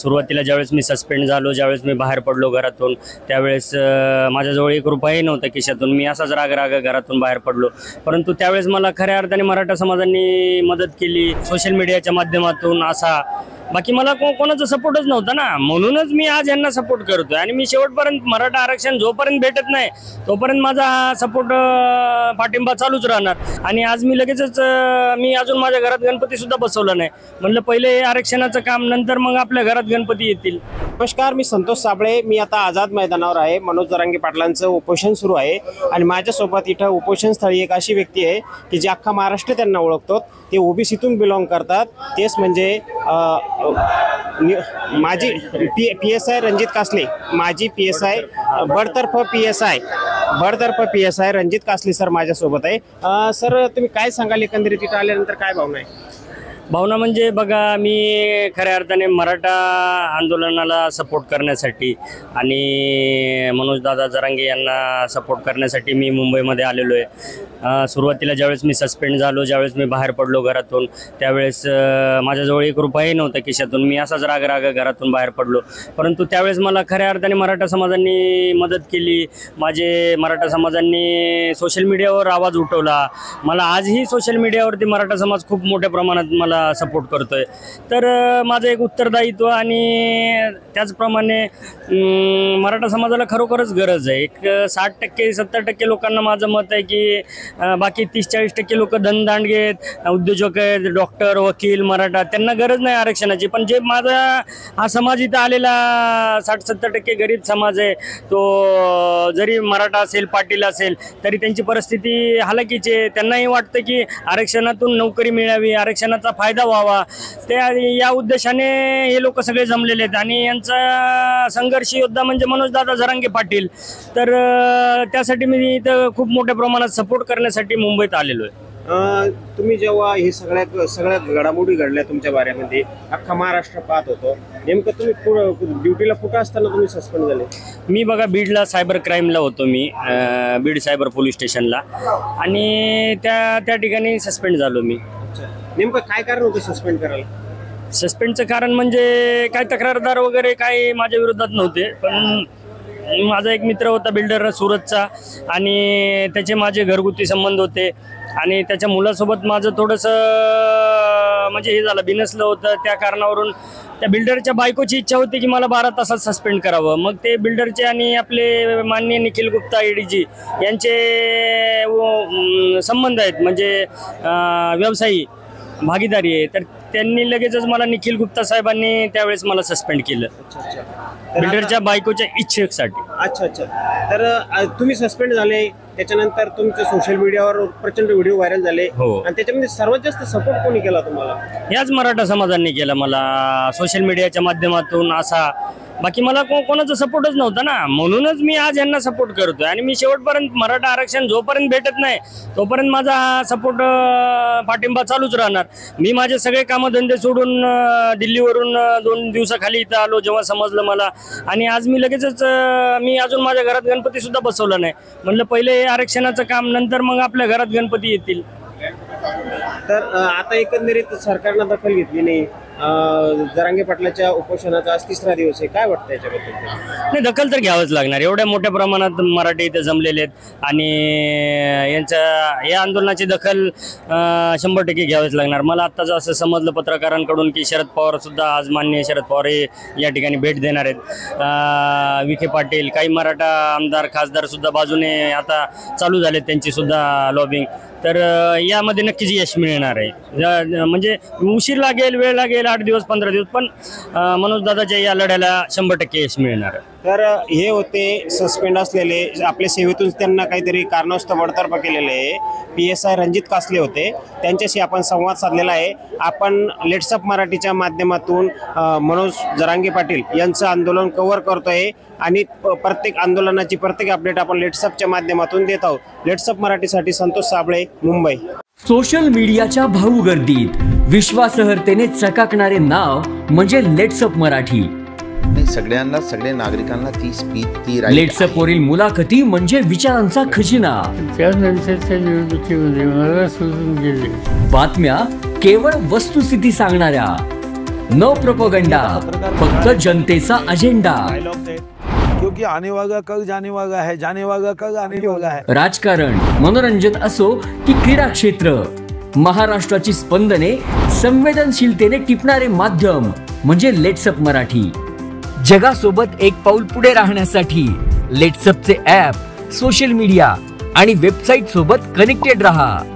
सुरुवातीला ज्यावेळेस मी सस्पेंड झालो, ज्यावेळेस मी बाहेर पडलो घरातून, त्यावेळेस माझ्याजवळ एक रुपयाही नव्हता खिशातून. मी असाच राग घरातून बाहेर पडलो. परंतु त्यावेळेस मला खऱ्या अर्थाने मराठा समाजाने मदत केली सोशल मीडियाच्या माध्यमातून. असा बाकी मला कोणाचा सपोर्टच नव्हता ना, म्हणूनच मी आज यांना सपोर्ट करतोय. आणि मी शेवटपर्यंत मराठा आरक्षण जोपर्यंत भेटत नाही तोपर्यंत माझा हा सपोर्ट पाठिंबा चालूच राहणार. आणि आज मी लगेचच मी अजून माझ्या घरात गणपती सुद्धा बसवला नाही. म्हणलं पहिले आरक्षणाचं काम, नंतर मग आपल्या घरात गणपती येतील. नमस्कार, मी संतोष साबळे. मी आता आझाद मैदानावर आहे. मनोज जरांगे पाटलांचं उपोषण सुरू आहे आणि माझ्यासोबत इथं उपोषण स्थळी एक अशी व्यक्ती आहे की जी अख्खा महाराष्ट्र त्यांना ओळखतो. ते ओबीसीतून बिलॉंग करतात. तेच म्हणजे माजी PSI रणजित कासले, माजी PSI बडतर्फ PSI रणजित कासले सर माझ्यासोबत आहे. सर, तुम्ही काय सांगाल एकंदरीत इथं आल्यानंतर काय भावना आहे? भावना म्हणजे बघा, मी खऱ्या अर्थाने मराठा आंदोलनाला सपोर्ट करण्यासाठी आणि मनोजदादा जरांगे यांना सपोर्ट करण्यासाठी मी मुंबईमध्ये आलेलो आहे. सुरुवातीला ज्यावेळेस मी सस्पेंड झालो, ज्यावेळेस मी बाहेर पडलो घरातून, त्यावेळेस माझ्याजवळ एक रुपयाही नव्हता खिशातून. मी असाच राग घरातून बाहेर पडलो. परंतु त्यावेळेस मला खऱ्या अर्थाने मराठा समाजाने मदत केली. मराठा समाजांनी सोशल मीडियावर आवाज उठवला. मला आजही सोशल मीडियावरती मराठा समाज खूप मोठ्या प्रमाणात मला सपोर्ट करतोय. तर माझं एक उत्तरदायित्व आणि त्याचप्रमाणे मराठा समाजाला खरोखरच गरज आहे. एक 60% 70% लोकांना माझं मत आहे की बाकी 30-40% लोक धनदांडगे आहेत, उद्योजक आहेत, डॉक्टर, वकील, मराठा, त्यांना गरज नाही आरक्षणाची. पण जे माझा हा समाज इथं आलेला 60-70% गरीब समाज आहे, तो जरी मराठा असेल, पाटील असेल, तरी त्यांची परिस्थिती हालाकीची आहे. त्यांनाही वाटतं की आरक्षणातून नोकरी मिळावी, आरक्षणाचा फायदा व्हावा. या उद्देशाने हे लोक सगळे जमलेले आहेत. आणि यांचा संघर्ष योद्धा म्हणजे मनोजदादा जरांगे पाटील. तर त्यासाठी मी इथं खूप मोठ्या प्रमाणात सपोर्ट करण्यासाठी मुंबईत आलेलो आहे. तुम्ही जेव्हा हे सगळ्या घडामोडी घडल्या तुमच्या बाऱ्यामध्ये, अख्खा महाराष्ट्र पाहत होतो, नेमकं तुम्ही ड्युटीला कुठं असताना तुम्ही सस्पेंड झाले? मी बघा, बीडला सायबर क्राईमला होतो. मी बीड सायबर पोलीस स्टेशनला, आणि त्या ठिकाणी सस्पेंड झालो मी. नेमकं काय कारण होतं सस्पेंड करायला? सस्पेंडचं कारण म्हणजे काय तक्रारदार वगैरे काय माझ्या विरोधात नव्हते, पण माझा एक मित्र होता बिल्डर सुरतचा, आणि त्याचे माझे घरगुती संबंध होते. आणि त्याच्या मुलासोबत माझं थोडंसं म्हणजे हे झालं, बिनसलं होतं. त्या कारणावरून त्या बिल्डरच्या बायकोची इच्छा होती की मला 12 तासात सस्पेंड करावं. मग ते बिल्डरचे आणि आपले माननीय निखिल गुप्ता ADG यांचे संबंध आहेत, म्हणजे व्यवसायी भागीदारी आहे. तर त्यांनी लगेचच मला निखिल गुप्ता साहेबांनी त्यावेळेस मला सस्पेंड केलं, बिल्डरच्या बायकोच्या इच्छेसाठी. अच्छा. तर तुम्ही सस्पेंड झाले, त्याच्यानंतर तुमचे सोशल मीडियावर प्रचंड व्हिडिओ व्हायरल झाले. हो. आणि त्याच्यामध्ये सर्वात जास्त सपोर्ट कोणी केला तुम्हाला? याच मराठा समाजांनी केला मला सोशल मीडियाच्या माध्यमातून. असा बाकी मला कोणाचा सपोर्टच नव्हता ना, म्हणूनच मी आज यांना सपोर्ट करतोय. आणि मी शेवटपर्यंत मराठा आरक्षण जोपर्यंत भेटत नाही तोपर्यंत माझा हा सपोर्ट पाठिंबा चालूच राहणार. मी माझे सगळे कामधंदे सोडून दिल्लीवरून 2 दिवसाखाली इथं आलो जेव्हा समजलं मला. आणि आज मी लगेचच मी अजून माझ्या घरात गणपती सुद्धा बसवला नाही. म्हणलं पहिले आरक्षणाचं काम, नंतर मग आपल्या घरात गणपती येतील. तर आता एकंदरीत सरकारनं दखल घेतली नाही. जरांगे पाटलाच्या उपोषणाचा आज 3रा दिवस आहे. काय वाटतं याच्याबद्दल? नाही, दखल तर घ्यावंच लागणार. एवढ्या मोठ्या प्रमाणात मराठी इथे जमलेले आहेत, आणि या आंदोलनाची दखल 100% घ्यावीच लागणार. मला आत्ताच असं समजलं पत्रकारांकडून की शरद पवार सुद्धा आज, माननीय शरद पवार हे या ठिकाणी भेट देणार आहेत. विखे पाटील, काही मराठा आमदार, खासदार सुद्धा बाजूने आता चालू झालेत, त्यांची सुद्धा लॉबिंग. तर यामध्ये नक्कीच यश मिळणार आहे. म्हणजे उशीर लागेल, वेळ लागेल, 8 दिवस 15 दिवस, पण मनोजदादाच्या या लढ्याला 100% यश मिळणार आहे. तर हे होते सस्पेंड असलेले, आपल्या सेवेतून त्यांना काहीतरी कारणास्तव बडतर्फ केलेले आहे, PSI रणजित कासले होते. त्यांच्याशी आपण संवाद साधलेला आहे. आपण लेट्सअप मराठीच्या माध्यमातून मनोज जरांगे पाटील यांचं आंदोलन कव्हर करतोय, आणि प्रत्येक आंदोलनाची प्रत्येक अपडेट आपण लेट्सअपच्या माध्यमातून देत आहोत. लेट्सअप मराठीसाठी संतोष साबळे, मुंबई. सोशल मीडियाच्या भाऊ गर्दीत विश्वासार्हतेने चकाकणारे नाव म्हणजे लेट्सअप मराठी. सगळ्यांना, सगळ्या नागरिकांना ती स्पीच, ती लेट्सअप वरील मुलाखती म्हणजे विचारांचा खजिना. त्यानंतरच्या निवडणुकीमध्ये मला सोडून गेले. बातम्या केवळ वस्तुस्थिती सांगणाऱ्या, न प्रोपोगंडा, फक्त जनतेचा अजेंडा। क्योंकि आने वाला कल जाने वाला है, जाने वाला कल आने वाला है। राजकारण, मनोरंजन असो की क्रीडा क्षेत्र, महाराष्ट्राची स्पंदने संवेदनशीलतेने टिपणारे माध्यम म्हणजे लेट्सअप मराठी। जगासोबत एक पाऊल पुढे राहण्यासाठी लेट्सअपचे ॲप, सोशल मीडिया आणि वेबसाईट सोबत कनेक्टेड रहा।